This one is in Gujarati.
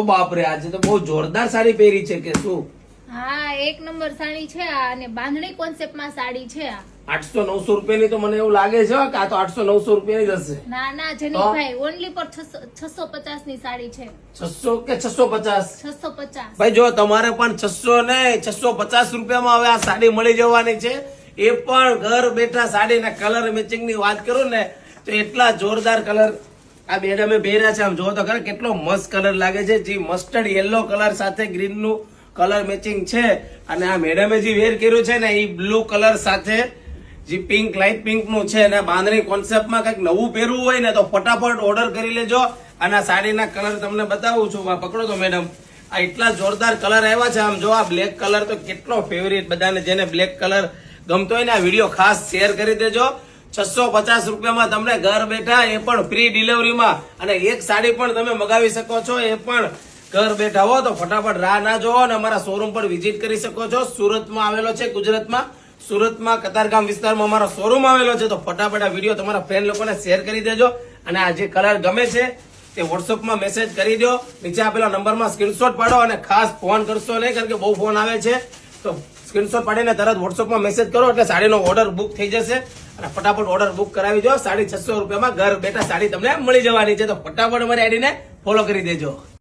બાપરે, આજે તો બહુ જોરદાર સાડી પહેરી છે કે શું? હા, એક નંબર સાડી છે આ અને બાંધણી કોન્સેપ્ટ માં સાડી છે આ. 800-900 રૂપિયાની તો મને એવું લાગે છે કે આ તો 800-900 રૂપિયાની જ હશે. ના ના જનીભાઈ, ઓનલી પર 650 ની સાડી છે. 600 કે 650? 650. ભાઈ જો તમારે પણ 600 ને 650 રૂપિયામાં હવે આ સાડી મળી જવાની છે. એ પણ ઘર બેઠા સાડીના કલર મેચિંગ ની વાત કરું ને તો એટલા જોરદાર કલર આ મેડમે પહેર્યા છે. આમ જો તો ખરા કેટલો મસ્ત કલર લાગે છે. જે મસ્ટર્ડ યલો કલર સાથે ગ્રીન નું કલર મેચિંગ છે. અને આ મેડમે જે વેર કર્યું છે ને એ બ્લુ કલર સાથે જે પિંક લાઇટ પિંક નું છે અને બાંધણી કોન્સેપ્ટમાં કઈક નવું પહેરવું હોય ને તો ફટાફટ ઓર્ડર કરી લેજો. અને આ સાડીના કલર તમને બતાવું છું. આ પકડો તો મેડમ, આ એટલા જોરદાર કલર આવ્યા છે. આમ જો આ બ્લેક કલર તો કેટલો ફેવરિટ, બધાને જેને બ્લેક કલર ગમતો હોય ને આ વિડીયો ખાસ શેર કરી દેજો. 650 રૂપિયામાં તમને ઘર બેઠા, એ પણ ફ્રી ડિલિવરીમાં, અને એક સાડી પણ તમે મગાવી શકો છો એ પણ ઘર બેઠા હો. તો ફટાફટ રાહ ના જોવો અને અમારા શોરૂમ પર વિઝિટ કરી શકો છો. સુરતમાં આવેલો છે, ગુજરાતમાં સુરતમાં કતારગામ વિસ્તારમાં અમારો શોરૂમ આવેલો છે. તો ફટાફટ આ વિડીયો તમારા ફ્રેન્ડ લોકોને શેર કરી દેજો. અને આ જે કલર ગમે છે તે વોટ્સઅપમાં મેસેજ કરી દો. નીચે આપેલા નંબરમાં સ્ક્રીનશોટ પાડો અને ખાસ ફોન કરશો નહીં, કારણ કે બહુ ફોન આવે છે. તો સ્ક્રીનશોટ પાડીને તરત વોટ્સઅપમાં મેસેજ કરો એટલે સાડીનો ઓર્ડર બુક થઈ જશે. અને ફટાફટ ઓર્ડર બુક કરાવી દો. 650 રૂપિયામાં ઘર બેઠા સાડી તમને મળી જવાની છે. તો ફટાફટ અમારી આઈડીને ફોલો કરી દેજો.